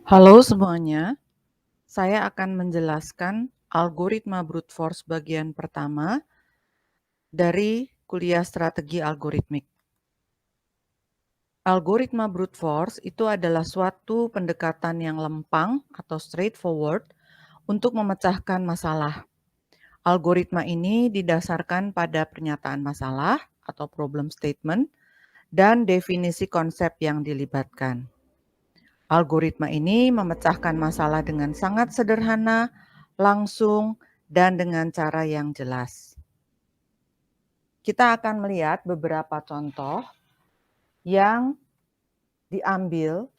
Halo semuanya, saya akan menjelaskan algoritma brute force bagian pertama dari kuliah strategi algoritmik. Algoritma brute force itu adalah suatu pendekatan yang lempang atau straightforward untuk memecahkan masalah. Algoritma ini didasarkan pada pernyataan masalah atau problem statement dan definisi konsep yang dilibatkan. Algoritma ini memecahkan masalah dengan sangat sederhana, langsung, dan dengan cara yang jelas. Kita akan melihat beberapa contoh yang diambil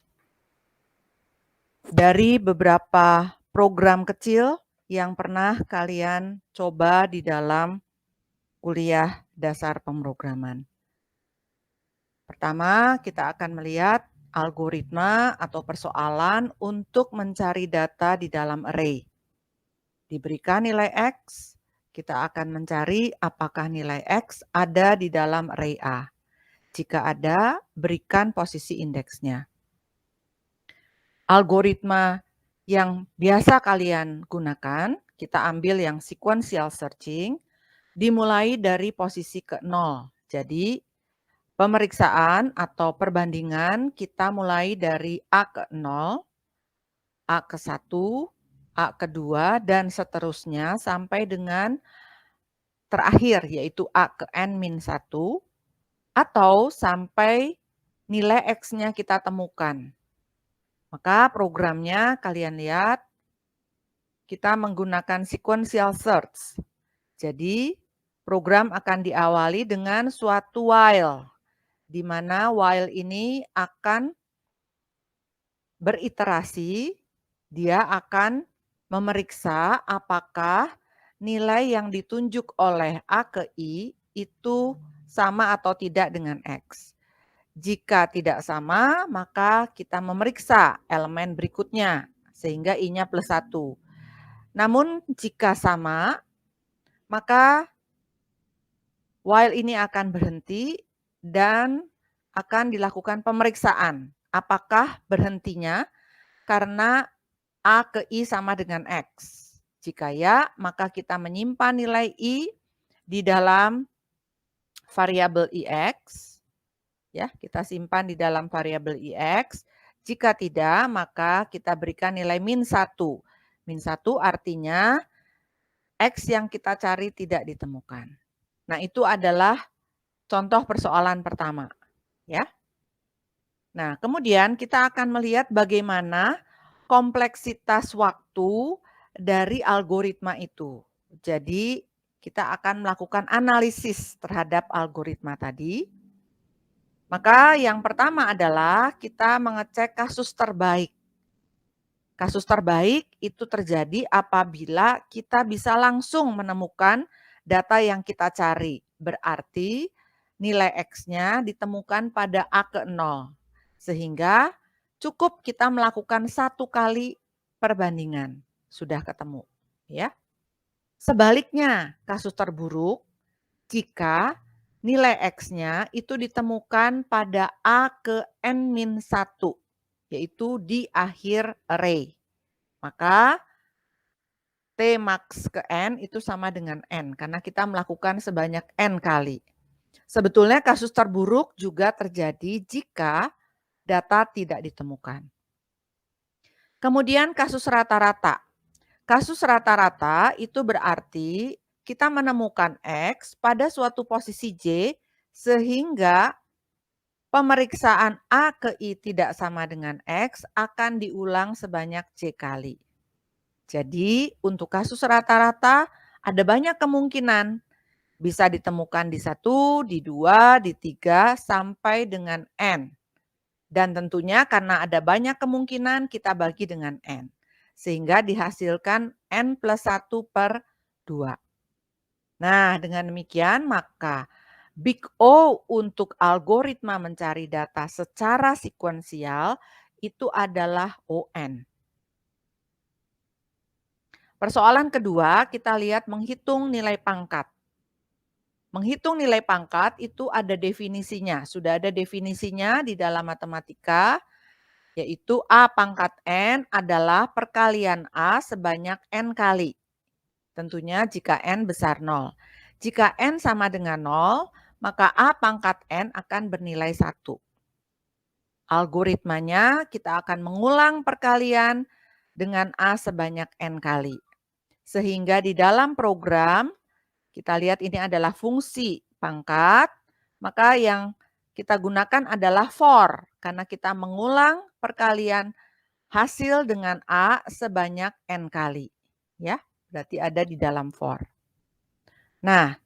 dari beberapa program kecil yang pernah kalian coba di dalam kuliah dasar pemrograman. Pertama, kita akan melihat algoritma atau persoalan untuk mencari data di dalam array. Diberikan nilai X, kita akan mencari apakah nilai X ada di dalam array A. Jika ada, berikan posisi indeksnya. Algoritma yang biasa kalian gunakan, kita ambil yang sequential searching, dimulai dari posisi ke-0. Jadi, pemeriksaan atau perbandingan kita mulai dari A ke-0, A ke-1, A kedua, dan seterusnya sampai dengan terakhir yaitu A ke N-1 atau sampai nilai X-nya kita temukan. Maka programnya kalian lihat kita menggunakan sequential search. Jadi program akan diawali dengan suatu while, di mana while ini akan beriterasi, dia akan memeriksa apakah nilai yang ditunjuk oleh A ke I itu sama atau tidak dengan X. Jika tidak sama, maka kita memeriksa elemen berikutnya, sehingga I-nya +1. Namun jika sama, maka while ini akan berhenti dan akan dilakukan pemeriksaan. Apakah berhentinya karena A ke I sama dengan X. Jika ya, maka kita menyimpan nilai I di dalam variabel IX. Ya, kita simpan di dalam variabel IX. Jika tidak, maka kita berikan nilai -1. -1 artinya X yang kita cari tidak ditemukan. Nah, itu adalah contoh persoalan pertama. Ya. Nah, kemudian kita akan melihat bagaimana kompleksitas waktu dari algoritma itu. Jadi, kita akan melakukan analisis terhadap algoritma tadi. Maka yang pertama adalah kita mengecek kasus terbaik. Kasus terbaik itu terjadi apabila kita bisa langsung menemukan data yang kita cari. Berarti nilai X-nya ditemukan pada A ke 0. Sehingga cukup kita melakukan 1 kali perbandingan. Sudah ketemu. Ya. Sebaliknya, kasus terburuk jika nilai X-nya itu ditemukan pada A ke N-1, yaitu di akhir array. Maka T max ke N itu sama dengan N, karena kita melakukan sebanyak N kali. Sebetulnya kasus terburuk juga terjadi jika data tidak ditemukan. Kemudian kasus rata-rata. Kasus rata-rata itu berarti kita menemukan X pada suatu posisi J sehingga pemeriksaan A ke I tidak sama dengan X akan diulang sebanyak J kali. Jadi untuk kasus rata-rata ada banyak kemungkinan bisa ditemukan di 1, di 2, di 3, sampai dengan N. Dan tentunya karena ada banyak kemungkinan kita bagi dengan N. Sehingga dihasilkan N plus 1 per 2. Nah, dengan demikian maka Big O untuk algoritma mencari data secara sekuensial itu adalah ON. Persoalan kedua, kita lihat menghitung nilai pangkat. Menghitung nilai pangkat itu ada definisinya, sudah ada definisinya di dalam matematika. yaitu A pangkat N adalah perkalian A sebanyak N kali. Tentunya jika N besar 0. Jika N sama dengan 0, maka A pangkat N akan bernilai 1. Algoritmanya kita akan mengulang perkalian dengan A sebanyak N kali. Sehingga di dalam program, kita lihat ini adalah fungsi pangkat, maka yang kita gunakan adalah for, karena kita mengulang perkalian hasil dengan A sebanyak N kali. Ya, berarti ada di dalam for. Nah,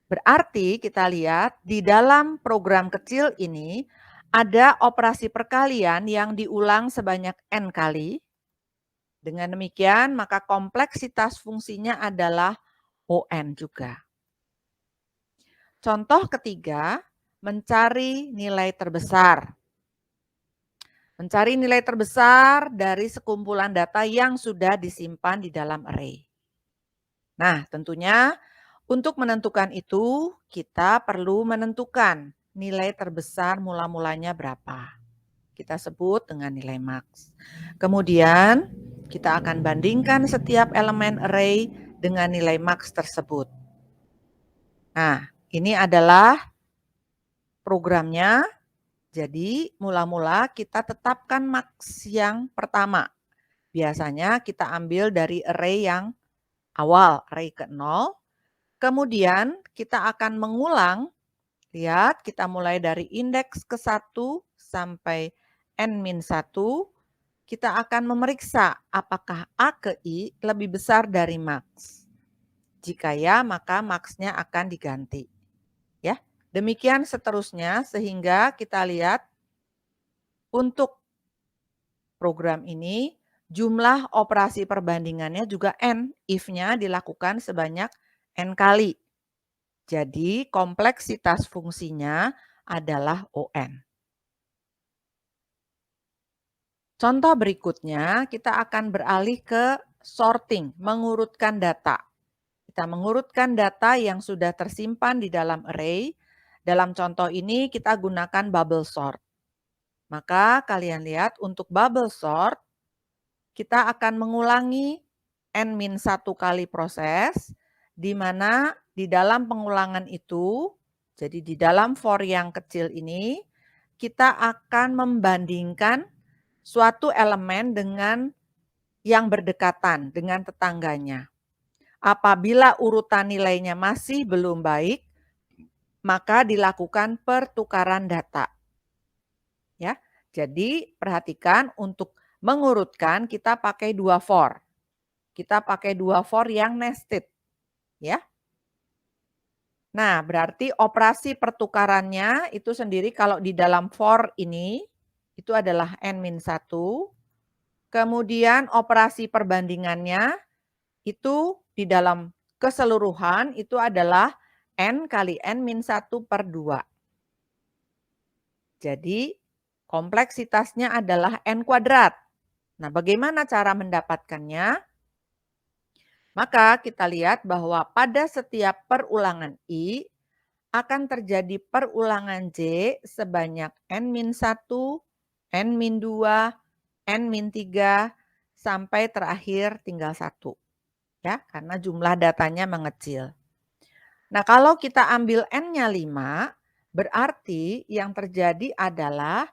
berarti kita lihat di dalam program kecil ini ada operasi perkalian yang diulang sebanyak N kali. Dengan demikian, maka kompleksitas fungsinya adalah ON juga. Contoh ketiga, mencari nilai terbesar. Mencari nilai terbesar dari sekumpulan data yang sudah disimpan di dalam array. Nah, tentunya untuk menentukan itu, kita perlu menentukan nilai terbesar mula-mulanya berapa. Kita sebut dengan nilai max. Kemudian, kita akan bandingkan setiap elemen array dengan nilai max tersebut. Nah, ini adalah programnya. Jadi, mula-mula kita tetapkan max yang pertama. Biasanya kita ambil dari array yang awal, array ke-0. Kemudian kita akan mengulang, lihat kita mulai dari indeks ke-1 sampai n-1, kita akan memeriksa apakah A ke I lebih besar dari max. Jika ya, maka max-nya akan diganti. Ya, demikian seterusnya sehingga kita lihat untuk program ini jumlah operasi perbandingannya juga N, if-nya dilakukan sebanyak N kali. Jadi kompleksitas fungsinya adalah ON. Contoh berikutnya, kita akan beralih ke sorting, mengurutkan data. Kita mengurutkan data yang sudah tersimpan di dalam array. Dalam contoh ini kita gunakan bubble sort. Maka kalian lihat untuk bubble sort, kita akan mengulangi n-1 kali proses, di mana di dalam pengulangan itu, jadi di dalam for yang kecil ini, kita akan membandingkan suatu elemen dengan yang berdekatan, dengan tetangganya. Apabila urutan nilainya masih belum baik, maka dilakukan pertukaran data. Ya, jadi perhatikan untuk mengurutkan kita pakai 2 for. Kita pakai 2 for yang nested, ya. Nah, berarti operasi pertukarannya itu sendiri kalau di dalam for ini itu adalah n-1. Kemudian operasi perbandingannya itu di dalam keseluruhan itu adalah n kali n-1 per 2. Jadi kompleksitasnya adalah n kuadrat. Nah, bagaimana cara mendapatkannya? Maka kita lihat bahwa pada setiap perulangan I akan terjadi perulangan J sebanyak n-1, n-2, n-3 sampai terakhir tinggal 1. Ya, karena jumlah datanya mengecil. Nah, kalau kita ambil n-nya 5, berarti yang terjadi adalah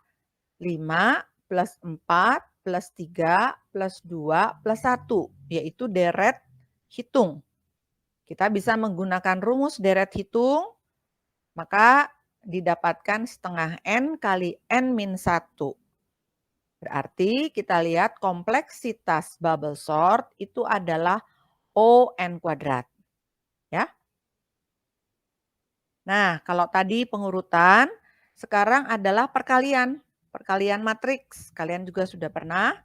5 plus 4 plus 3 plus 2 plus 1, yaitu deret hitung. Kita bisa menggunakan rumus deret hitung, maka didapatkan setengah n kali n-1. Berarti kita lihat kompleksitas bubble sort itu adalah ON kuadrat. Ya. Nah, kalau tadi pengurutan, sekarang adalah perkalian. Perkalian matriks. Kalian juga sudah pernah.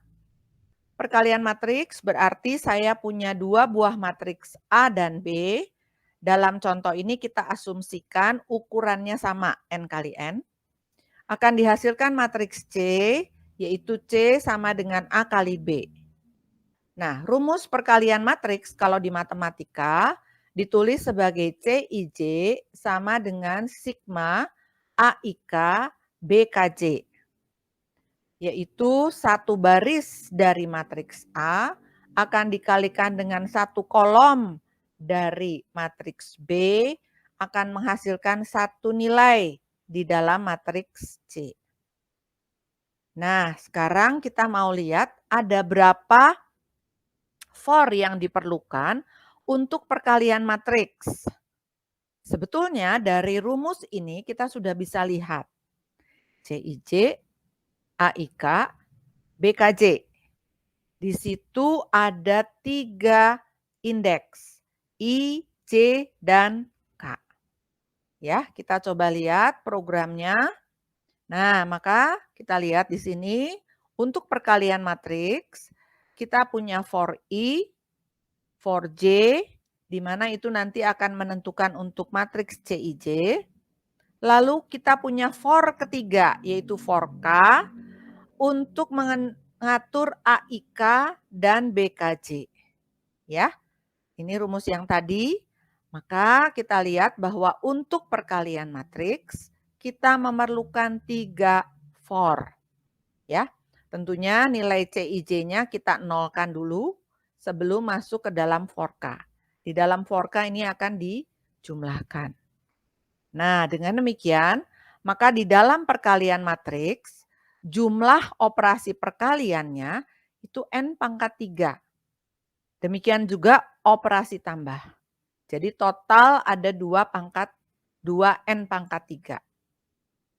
Perkalian matriks berarti saya punya 2 buah matriks A dan B. Dalam contoh ini kita asumsikan ukurannya sama, N kali N. Akan dihasilkan matriks C, yaitu C sama dengan A kali B. Nah, rumus perkalian matriks kalau di matematika ditulis sebagai CIJ sama dengan sigma AIK BKJ. yaitu satu baris dari matriks A akan dikalikan dengan satu kolom dari matriks B akan menghasilkan satu nilai di dalam matriks C. Nah, sekarang kita mau lihat ada berapa for yang diperlukan untuk perkalian matriks. Sebetulnya dari rumus ini kita sudah bisa lihat CIJ, AIK, BKJ. Di situ ada 3 indeks, I, J, dan K. Ya, kita coba lihat programnya. Nah, maka kita lihat di sini untuk perkalian matriks kita punya for I, for J, di mana itu nanti akan menentukan untuk matriks CIJ. Lalu kita punya for ketiga yaitu for K untuk mengatur AIK dan BKJ. Ya, ini rumus yang tadi. Maka kita lihat bahwa untuk perkalian matriks kita memerlukan 3 for. Ya, tentunya nilai CIJ-nya kita nolkan dulu sebelum masuk ke dalam for K. Di dalam for K ini akan dijumlahkan. Nah, dengan demikian, maka di dalam perkalian matriks, jumlah operasi perkaliannya itu N pangkat 3. Demikian juga operasi tambah. Jadi total ada 2N pangkat 3.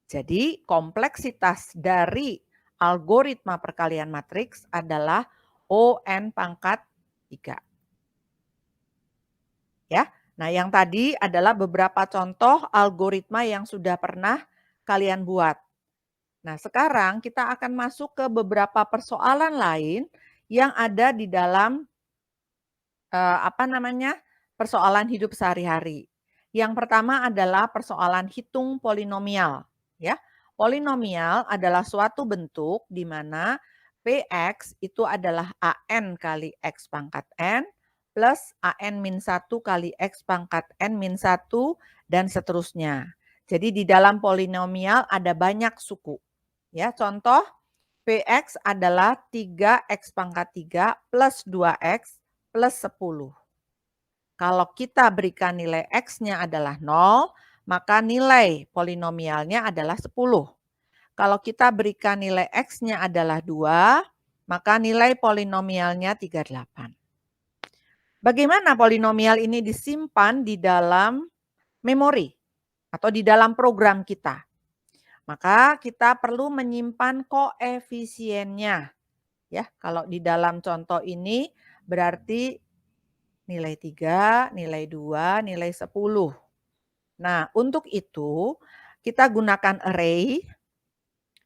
Jadi kompleksitas dari algoritma perkalian matriks adalah ON pangkat 3. Ya. Nah, yang tadi adalah beberapa contoh algoritma yang sudah pernah kalian buat. Nah, sekarang kita akan masuk ke beberapa persoalan lain yang ada di dalam persoalan hidup sehari-hari. Yang pertama adalah persoalan hitung polinomial, ya. Polinomial adalah suatu bentuk di mana Px itu adalah AN kali X pangkat N plus AN min 1 kali X pangkat N min 1 dan seterusnya. Jadi di dalam polinomial ada banyak suku. Ya, contoh Px adalah 3X pangkat 3 plus 2X plus 10. Kalau kita berikan nilai X-nya adalah 0, maka nilai polinomialnya adalah 10. Kalau kita berikan nilai X-nya adalah 2, maka nilai polinomialnya 38. Bagaimana polinomial ini disimpan di dalam memori atau di dalam program kita? Maka kita perlu menyimpan koefisiennya. Ya, kalau di dalam contoh ini berarti nilai 3, nilai 2, nilai 10. Nah, untuk itu kita gunakan array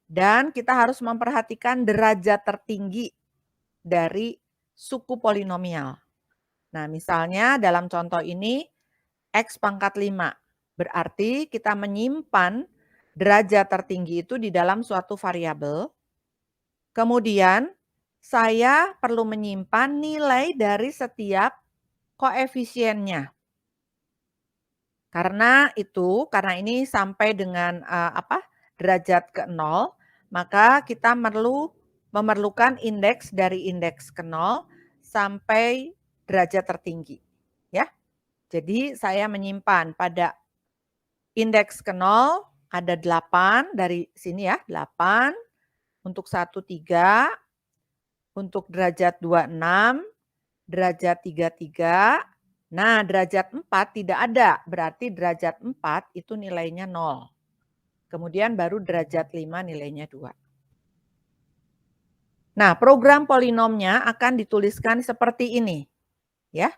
dan kita harus memperhatikan derajat tertinggi dari suku polinomial. Nah, misalnya dalam contoh ini X pangkat 5. Berarti kita menyimpan derajat tertinggi itu di dalam suatu variabel. Kemudian saya perlu menyimpan nilai dari setiap koefisiennya. Karena ini sampai dengan derajat ke-0, maka kita memerlukan indeks dari indeks ke-0 sampai derajat tertinggi, ya. Jadi saya menyimpan pada indeks ke-0 ada 8 dari sini ya, 8, untuk 1 3, untuk derajat 2 6, derajat 3 3. Nah, derajat 4 tidak ada, berarti derajat 4 itu nilainya 0. Kemudian baru derajat 5 nilainya 2. Nah, program polinomnya akan dituliskan seperti ini. Ya.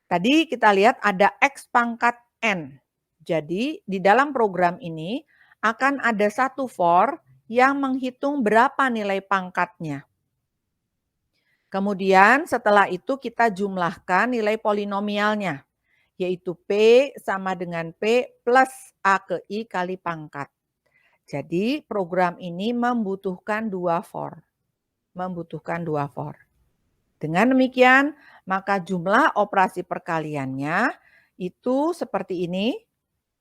Tadi kita lihat ada X pangkat N. Jadi, di dalam program ini akan ada satu for yang menghitung berapa nilai pangkatnya. Kemudian setelah itu kita jumlahkan nilai polinomialnya, yaitu P sama dengan P plus A ke I kali pangkat. Jadi program ini membutuhkan 2 for. Dengan demikian, maka jumlah operasi perkaliannya itu seperti ini.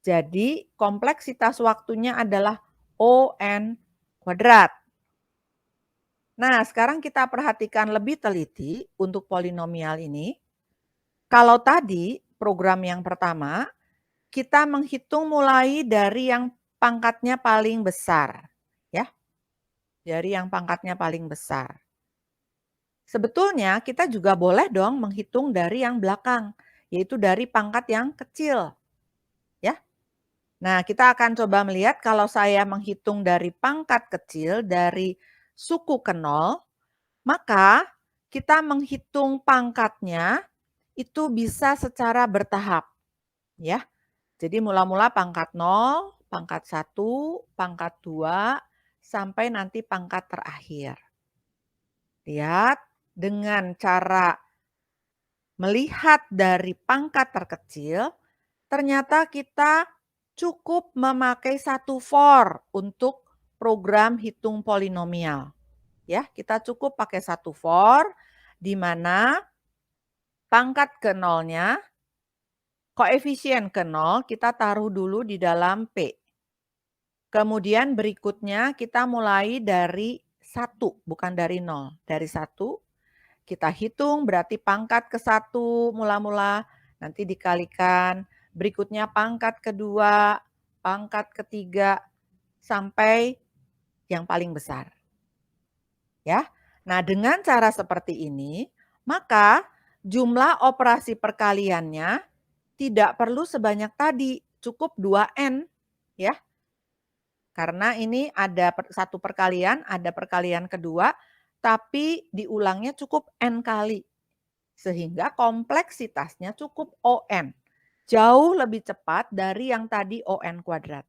Jadi kompleksitas waktunya adalah ON kuadrat. Nah, sekarang kita perhatikan lebih teliti untuk polinomial ini. Kalau tadi program yang pertama, kita menghitung mulai dari yang pangkatnya paling besar, ya. Dari yang pangkatnya paling besar. Sebetulnya kita juga boleh dong menghitung dari yang belakang, yaitu dari pangkat yang kecil, ya. Nah, kita akan coba melihat kalau saya menghitung dari pangkat kecil, dari suku ke 0, maka kita menghitung pangkatnya itu bisa secara bertahap, ya. Jadi mula-mula pangkat 0, pangkat 1, pangkat 2, sampai nanti pangkat terakhir. Lihat, dengan cara melihat dari pangkat terkecil, ternyata kita cukup memakai satu for untuk program hitung polinomial. Ya, kita cukup pakai satu for, di mana pangkat ke nolnya, koefisien ke 0 kita taruh dulu di dalam P. Kemudian berikutnya kita mulai dari 1, bukan dari 0. Dari 1, kita hitung berarti pangkat ke 1 mula-mula, nanti dikalikan. Berikutnya pangkat kedua, pangkat ketiga, sampai yang paling besar. Ya. Nah, dengan cara seperti ini, maka jumlah operasi perkaliannya tidak perlu sebanyak tadi, cukup 2n, ya. Karena ini ada satu perkalian, ada perkalian kedua, tapi diulangnya cukup n kali. Sehingga kompleksitasnya cukup ON. Jauh lebih cepat dari yang tadi ON kuadrat.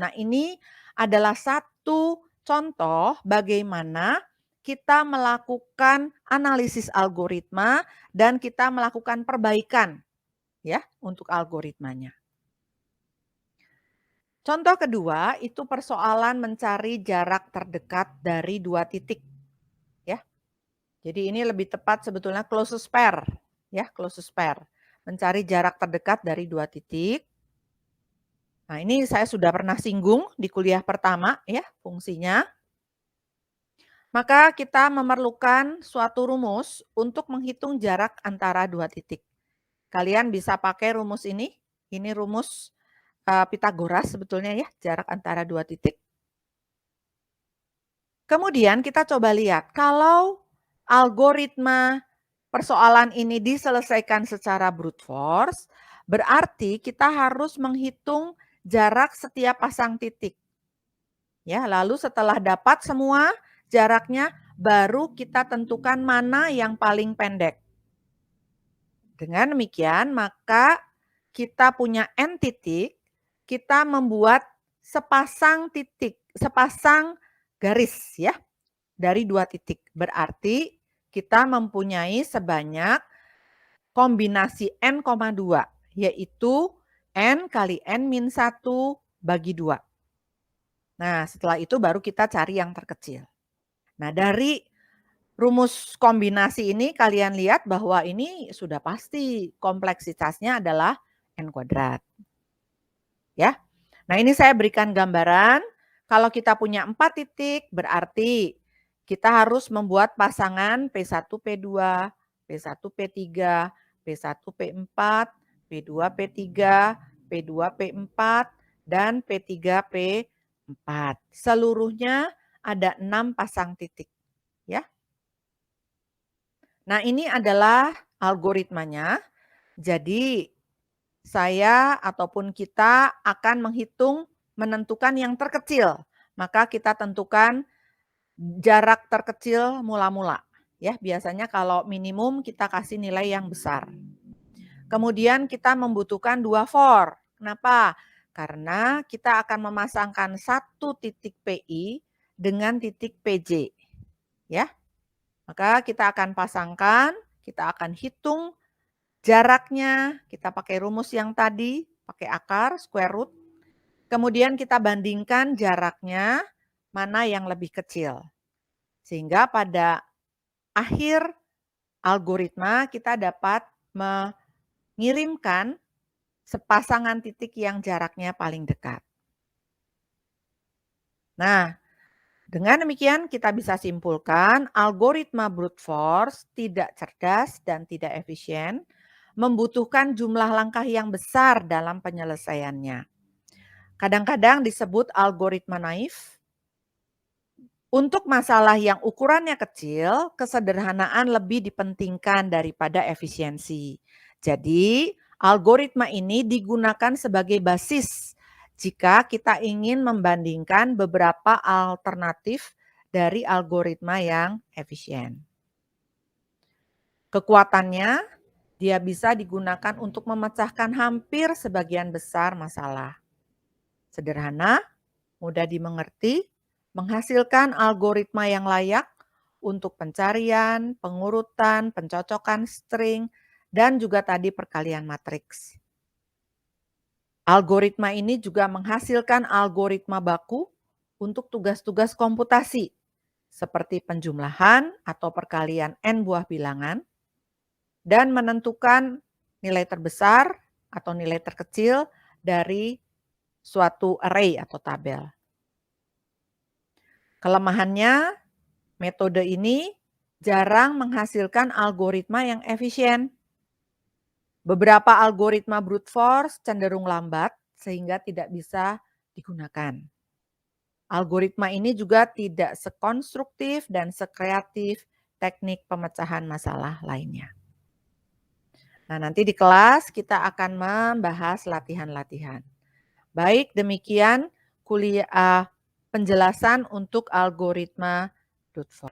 Nah, ini adalah satu contoh bagaimana kita melakukan analisis algoritma dan kita melakukan perbaikan ya untuk algoritmanya. Contoh kedua itu persoalan mencari jarak terdekat dari dua titik. Ya. Jadi ini lebih tepat sebetulnya closest pair, ya, closest pair. Mencari jarak terdekat dari dua titik. Nah, ini saya sudah pernah singgung di kuliah pertama ya, fungsinya. Maka kita memerlukan suatu rumus untuk menghitung jarak antara dua titik. Kalian bisa pakai rumus ini rumus Pitagoras sebetulnya ya, jarak antara dua titik. Kemudian kita coba lihat, kalau algoritma persoalan ini diselesaikan secara brute force, berarti kita harus menghitung jarak setiap pasang titik. Ya, lalu setelah dapat semua jaraknya, baru kita tentukan mana yang paling pendek. Dengan demikian, maka kita punya n titik, kita membuat sepasang titik, sepasang garis ya, dari dua titik. Berarti kita mempunyai sebanyak kombinasi n, 2, yaitu n kali n-1 bagi 2. Nah, setelah itu baru kita cari yang terkecil. Nah, dari rumus kombinasi ini kalian lihat bahwa ini sudah pasti kompleksitasnya adalah n kuadrat. Ya. Nah, ini saya berikan gambaran. Kalau kita punya 4 titik, berarti kita harus membuat pasangan P1, P2, P1, P3, P1, P4, P2, P3, P2, P4, dan P3, P4. Seluruhnya ada 6 pasang titik. Ya. Nah, ini adalah algoritmanya. Jadi, saya ataupun kita akan menghitung menentukan yang terkecil. Maka kita tentukan jarak terkecil mula-mula. Ya, biasanya kalau minimum kita kasih nilai yang besar. Kemudian kita membutuhkan 2 for. Kenapa? Karena kita akan memasangkan satu titik PI dengan titik PJ. Ya. Maka kita akan pasangkan, kita akan hitung jaraknya, kita pakai rumus yang tadi, pakai akar, square root. Kemudian kita bandingkan jaraknya, mana yang lebih kecil. Sehingga pada akhir algoritma kita dapat mengirimkan sepasangan titik yang jaraknya paling dekat. Nah, Dengan demikian kita bisa simpulkan algoritma brute force tidak cerdas dan tidak efisien, membutuhkan jumlah langkah yang besar dalam penyelesaiannya. Kadang-kadang disebut algoritma naif. Untuk masalah yang ukurannya kecil, kesederhanaan lebih dipentingkan daripada efisiensi. Jadi, algoritma ini digunakan sebagai basis jika kita ingin membandingkan beberapa alternatif dari algoritma yang efisien. Kekuatannya, dia bisa digunakan untuk memecahkan hampir sebagian besar masalah. Sederhana, mudah dimengerti, menghasilkan algoritma yang layak untuk pencarian, pengurutan, pencocokan string, dan juga tadi perkalian matriks. Algoritma ini juga menghasilkan algoritma baku untuk tugas-tugas komputasi, seperti penjumlahan atau perkalian n buah bilangan, dan menentukan nilai terbesar atau nilai terkecil dari suatu array atau tabel. Kelemahannya, metode ini jarang menghasilkan algoritma yang efisien. Beberapa algoritma brute force cenderung lambat sehingga tidak bisa digunakan. Algoritma ini juga tidak sekonstruktif dan sekreatif teknik pemecahan masalah lainnya. Nah, nanti di kelas kita akan membahas latihan-latihan. Baik, demikian kuliah penjelasan untuk algoritma brute force.